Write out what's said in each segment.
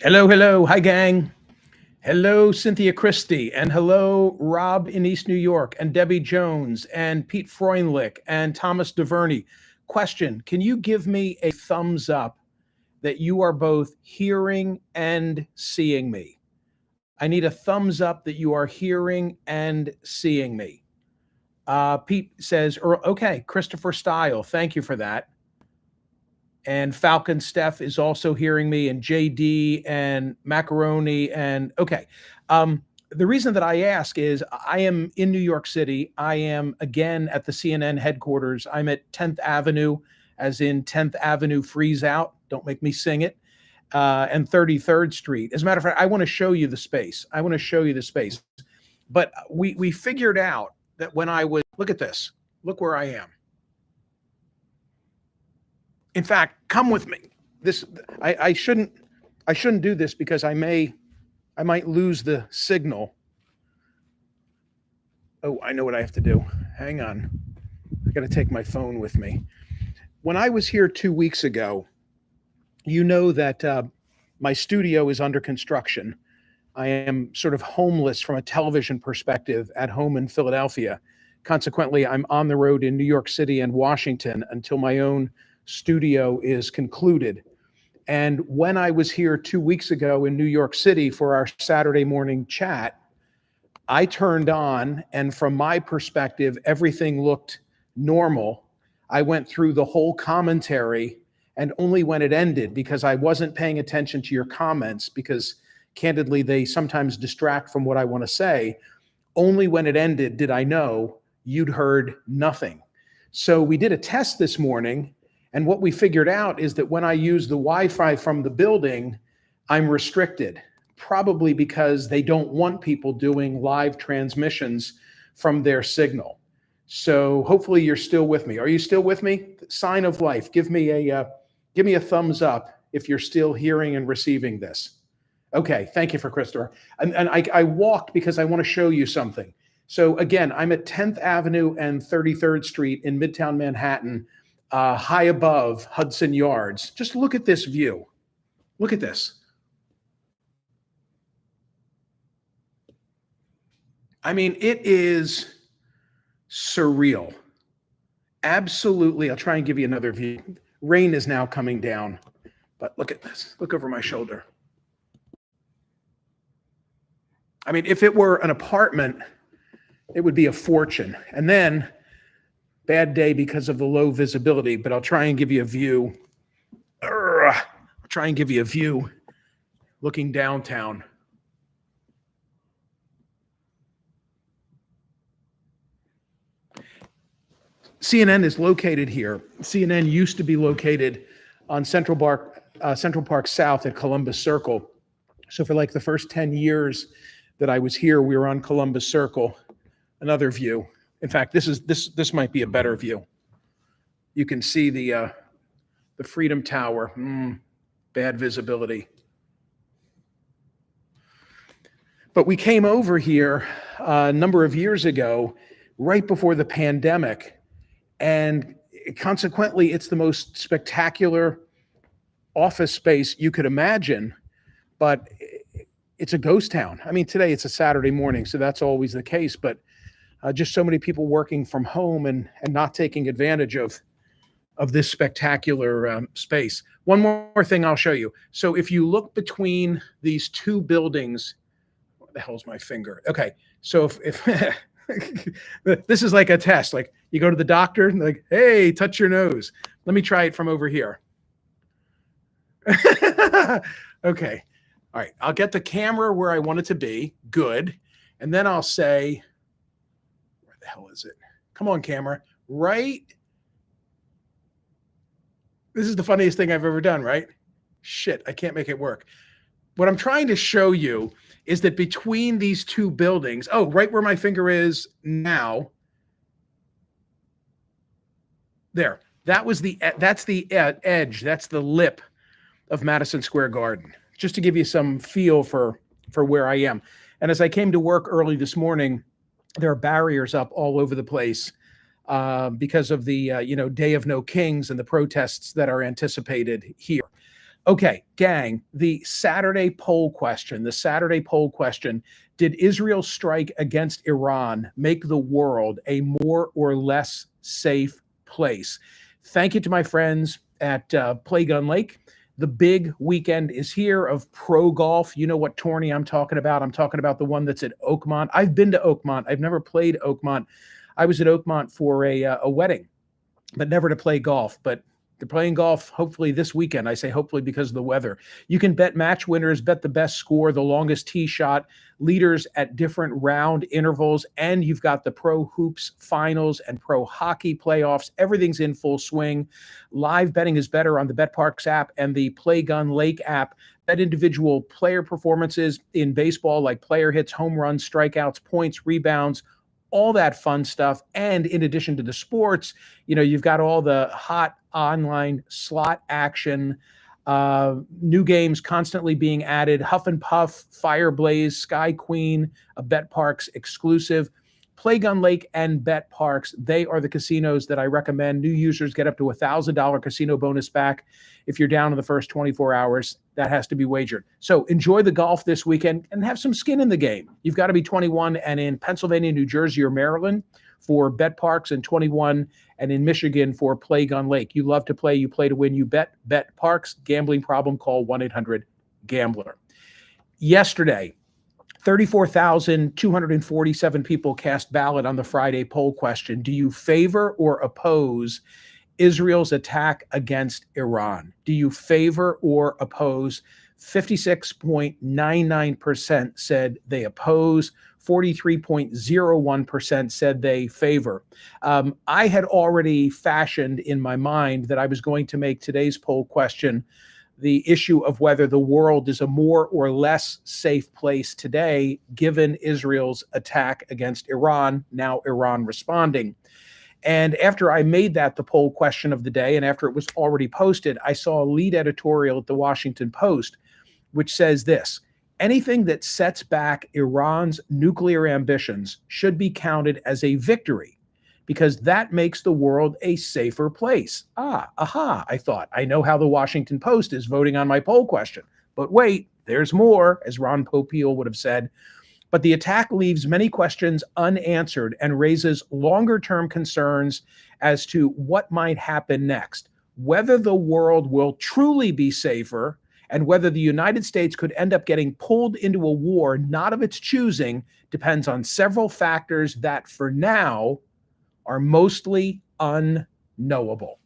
Hello, hello. Hi, gang. Hello, Cynthia Christie. And hello, Rob in East New York, and Debbie Jones, and Pete Freundlich, and Thomas DeVerney. Question: can you give me a thumbs up that you are both hearing and seeing me? I need a thumbs up that you are hearing and seeing me. Pete says, okay, Christopher Style. Thank you for that. And Falcon Steph is also hearing me, and JD and Macaroni. And okay. The reason that I ask is I am in New York City. I am again at the CNN headquarters. I'm at 10th Avenue, as in 10th Avenue Freeze Out. Don't make me sing it. And 33rd Street. As a matter of fact, I want to show you the space. I want to show you the space. But we figured out that when I was, look at this. Look where I am. In fact, come with me. This I shouldn't do this because I might lose the signal. Oh, I know what I have to do. Hang on. I got to take my phone with me. When I was here 2 weeks ago, you know that my studio is under construction. I am sort of homeless from a television perspective at home in Philadelphia. Consequently, I'm on the road in New York City and Washington until my own studio is concluded. And when I was here 2 weeks ago in New York City for our Saturday morning chat, I turned on, and from my perspective, everything looked normal. I went through the whole commentary, and only when it ended, because I wasn't paying attention to your comments, because candidly, they sometimes distract from what I want to say, only when it ended did I know you'd heard nothing. So we did a test this morning, and what we figured out is that when I use the Wi-Fi from the building, I'm restricted, probably because they don't want people doing live transmissions from their signal. So hopefully you're still with me. Are you still with me? Sign of life. Give me a thumbs up if you're still hearing and receiving this. Okay, thank you for Christopher. And I walked because I want to show you something. So again, I'm at 10th Avenue and 33rd Street in Midtown Manhattan, high above Hudson Yards. Just look at this view. Look at this. I mean, it is surreal. Absolutely. I'll try and give you another view. Rain is now coming down, but look at this. Look over my shoulder. I mean, if it were an apartment, it would be a fortune. And then, bad day because of the low visibility, but I'll try and give you a view. I'll try and give you a view looking downtown. CNN is located here. CNN used to be located on Central Park South at Columbus Circle. So for like the first 10 years that I was here, we were on Columbus Circle. Another view. In fact, this might be a better view. You can see the Freedom Tower. Bad visibility. But we came over here a number of years ago, right before the pandemic, and consequently, it's the most spectacular office space you could imagine, but it's a ghost town. I mean, today it's a Saturday morning, so that's always the case, but just so many people working from home and not taking advantage of this spectacular space. One more thing I'll show you. So if you look between these two buildings, what the hell's my finger? Okay, so if this is like a test, like you go to the doctor and like, hey, touch your nose. Let me try it from over here. Okay. All right. I'll get the camera where I want it to be. Good. And then I'll say, where the hell is it? Come on, camera. Right. This is the funniest thing I've ever done, right? Shit, I can't make it work. What I'm trying to show you is that between these two buildings, right where my finger is now, there, that's the edge, that's the lip of Madison Square Garden, just to give you some feel for where I am. And as I came to work early this morning, there are barriers up all over the place because of the Day of No Kings and the protests that are anticipated here. Okay, gang, the Saturday poll question, did Israel's strike against Iran make the world a more or less safe place? Thank you to my friends at Play Gun Lake. The big weekend is here of pro golf. You know what tourney I'm talking about. I'm talking about the one that's at Oakmont. I've been to Oakmont. I've never played Oakmont. I was at Oakmont for a wedding, but never to play golf. But they're playing golf hopefully this weekend. I say hopefully because of the weather. You can bet match winners, bet the best score, the longest tee shot, leaders at different round intervals, and you've got the pro hoops finals and pro hockey playoffs. Everything's in full swing. Live betting is better on the BetParks app and the Play Gun Lake app. Bet individual player performances in baseball like player hits, home runs, strikeouts, points, rebounds, all that fun stuff. And in addition to the sports, you've got all the hot online slot action, new games constantly being added, Huff and Puff, Fireblaze, Sky Queen, a BetParks exclusive. Play Gun Lake and BetParks, they are the casinos that I recommend. New users get up to $1,000 casino bonus back if you're down in the first 24 hours. That has to be wagered. So enjoy the golf this weekend and have some skin in the game. You've got to be 21 and in Pennsylvania, New Jersey, or Maryland for BetParks, and 21 and in Michigan for Play Gun Lake. You love to play. You play to win. You bet. BetParks. Gambling problem? Call 1-800-GAMBLER. Yesterday, 34,247 people cast ballot on the Friday poll question. Do you favor or oppose Israel's attack against Iran? Do you favor or oppose? 56.99% said they oppose. 43.01% said they favor. I had already fashioned in my mind that I was going to make today's poll question the issue of whether the world is a more or less safe place today, given Israel's attack against Iran, now Iran responding. And after I made that the poll question of the day, and after it was already posted, I saw a lead editorial at the Washington Post, which says this: anything that sets back Iran's nuclear ambitions should be counted as a victory, because that makes the world a safer place. I thought, I know how the Washington Post is voting on my poll question. But wait, there's more, as Ron Popeil would have said. But the attack leaves many questions unanswered and raises longer-term concerns as to what might happen next, whether the world will truly be safer, and whether the United States could end up getting pulled into a war not of its choosing depends on several factors that, for now, are mostly unknowable.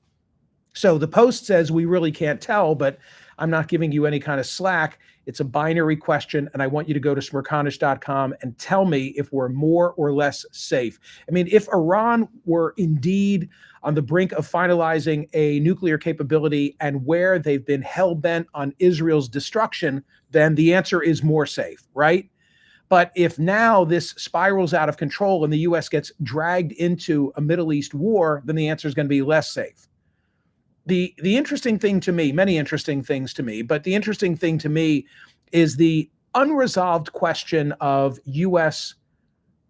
So the Post says we really can't tell, but I'm not giving you any kind of slack. It's a binary question, and I want you to go to Smerconish.com and tell me if we're more or less safe. I mean, if Iran were indeed on the brink of finalizing a nuclear capability and where they've been hell-bent on Israel's destruction, then the answer is more safe, right? But if now this spirals out of control and the U.S. gets dragged into a Middle East war, then the answer is going to be less safe. The interesting thing to me, many interesting things to me, but the interesting thing to me is the unresolved question of U.S.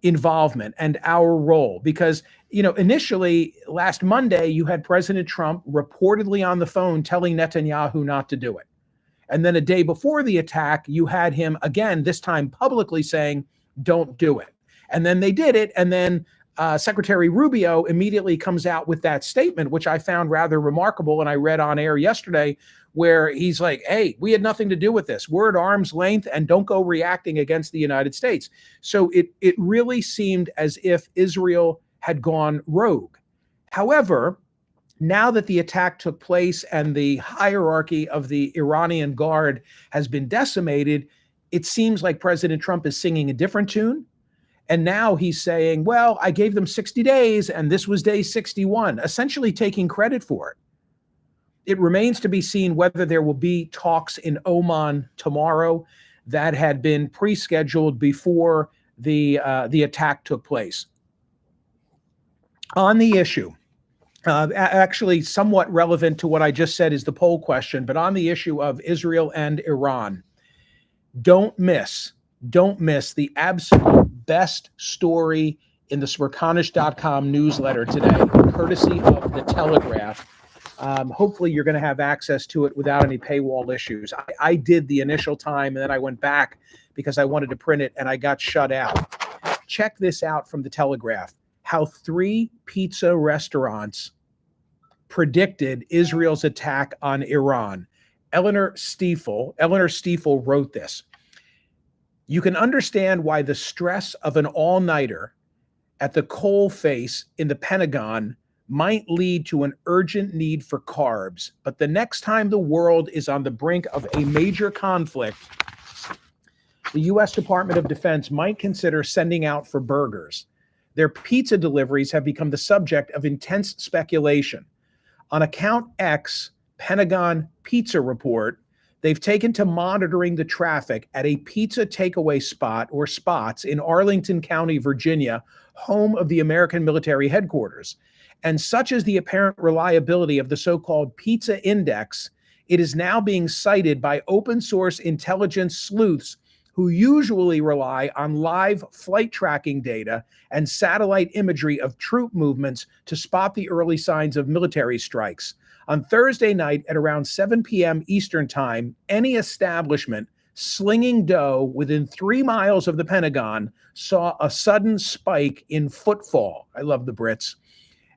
involvement and our role. Because, initially last Monday, you had President Trump reportedly on the phone telling Netanyahu not to do it. And then a day before the attack, you had him again, this time publicly saying, don't do it. And then they did it. And then Secretary Rubio immediately comes out with that statement, which I found rather remarkable. And I read on air yesterday where he's like, hey, we had nothing to do with this. We're at arm's length and don't go reacting against the United States. So it really seemed as if Israel had gone rogue. However, now that the attack took place and the hierarchy of the Iranian Guard has been decimated, it seems like President Trump is singing a different tune. And now he's saying, well, I gave them 60 days and this was day 61, essentially taking credit for it. It remains to be seen whether there will be talks in Oman tomorrow that had been pre-scheduled before the attack took place. On the issue, actually somewhat relevant to what I just said is the poll question, but on the issue of Israel and Iran, don't miss the absolute best story in the Smerconish.com newsletter today, courtesy of The Telegraph. Hopefully you're going to have access to it without any paywall issues. I did the initial time, and then I went back because I wanted to print it, and I got shut out. Check this out from the Telegraph, how 3 pizza restaurants predicted Israel's attack on Iran. Eleanor Stiefel wrote this. You can understand why the stress of an all-nighter at the coal face in the Pentagon might lead to an urgent need for carbs. But the next time the world is on the brink of a major conflict, the U.S. Department of Defense might consider sending out for burgers. Their pizza deliveries have become the subject of intense speculation. On Account X, Pentagon Pizza Report, they've taken to monitoring the traffic at a pizza takeaway spot or spots in Arlington County, Virginia, home of the American military headquarters. And such is the apparent reliability of the so-called Pizza Index, it is now being cited by open source intelligence sleuths who usually rely on live flight tracking data and satellite imagery of troop movements to spot the early signs of military strikes. On Thursday night at around 7 p.m. Eastern Time, any establishment slinging dough within 3 miles of the Pentagon saw a sudden spike in footfall. I love the Brits.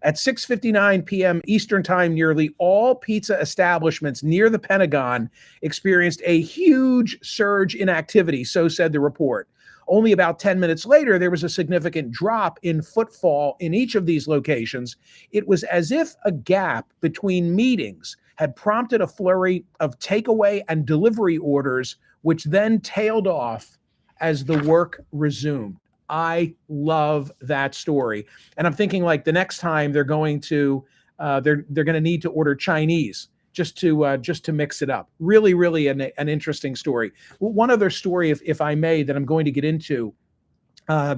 At 6:59 p.m. Eastern Time, nearly all pizza establishments near the Pentagon experienced a huge surge in activity, so said the report. Only about 10 minutes later, there was a significant drop in footfall in each of these locations. It was as if a gap between meetings had prompted a flurry of takeaway and delivery orders, which then tailed off as the work resumed. I love that story. And I'm thinking like the next time they're going to need to order Chinese just to mix it up. Really an interesting story. One other story, if I may, that I'm going to get into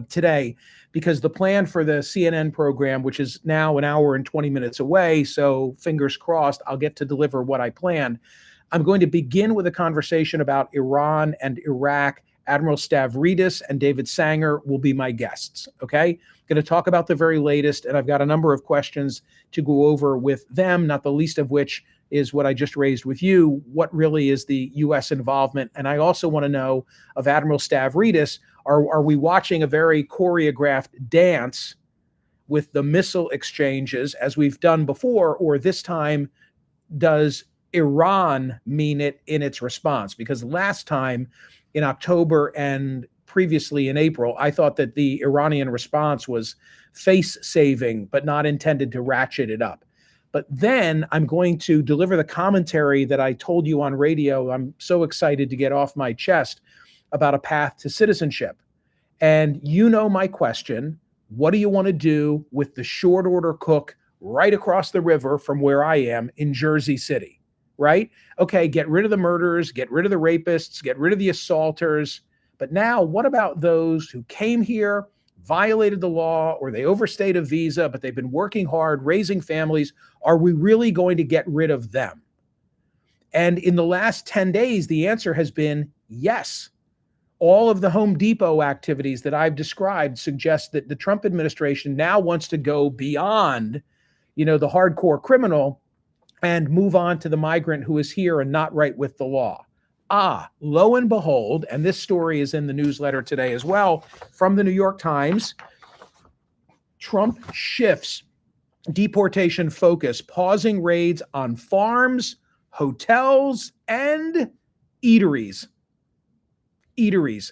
today, because the plan for the CNN program, which is now an hour and 20 minutes away, so fingers crossed, I'll get to deliver what I planned. I'm going to begin with a conversation about Iran and Iraq. Admiral Stavridis and David Sanger will be my guests, okay? I'm going to talk about the very latest, and I've got a number of questions to go over with them, not the least of which is what I just raised with you. What really is the U.S. involvement? And I also want to know of Admiral Stavridis, are we watching a very choreographed dance with the missile exchanges as we've done before, or this time does Iran mean it in its response? Because last time in October and previously in April, I thought that the Iranian response was face-saving, but not intended to ratchet it up. But then I'm going to deliver the commentary that I told you on radio. I'm so excited to get off my chest about a path to citizenship. And you know my question, what do you want to do with the short order cook right across the river from where I am in Jersey City? Right? Okay, get rid of the murderers, get rid of the rapists, get rid of the assaulters. But now, what about those who came here, violated the law, or they overstayed a visa, but they've been working hard, raising families? Are we really going to get rid of them? And in the last 10 days, the answer has been yes. All of the Home Depot activities that I've described suggest that the Trump administration now wants to go beyond, the hardcore criminal and move on to the migrant who is here and not right with the law. Lo and behold, and this story is in the newsletter today as well, from the New York Times, Trump shifts deportation focus, pausing raids on farms, hotels, and eateries.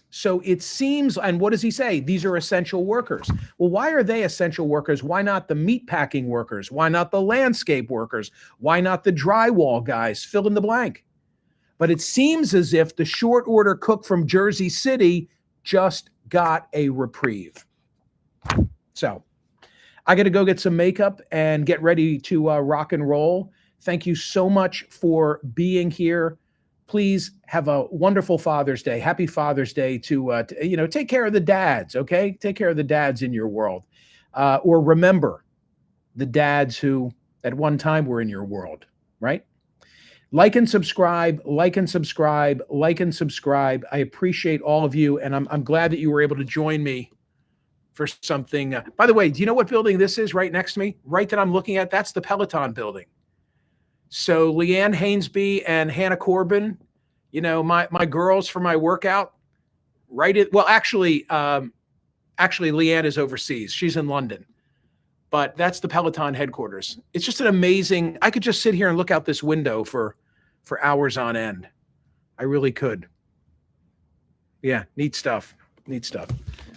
So it seems, and what does he say? These are essential workers. Well, why are they essential workers? Why not the meatpacking workers? Why not the landscape workers? Why not the drywall guys? Fill in the blank. But it seems as if the short order cook from Jersey City just got a reprieve. So I got to go get some makeup and get ready to rock and roll. Thank you so much for being here. Please have a wonderful Father's Day. Happy Father's Day to take care of the dads, okay? Take care of the dads in your world. Or remember the dads who at one time were in your world, right? Like and subscribe. I appreciate all of you, and I'm glad that you were able to join me for something. By the way, do you know what building this is right next to me? Right that I'm looking at? That's the Peloton building. So Leanne Hainsby and Hannah Corbin, my girls for my workout, right? Actually, Leanne is overseas. She's in London, but that's the Peloton headquarters. It's just an amazing. I could just sit here and look out this window for hours on end. I really could. Yeah, neat stuff. Neat stuff.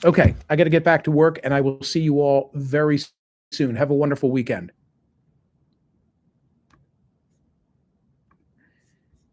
Okay, I got to get back to work, and I will see you all very soon. Have a wonderful weekend.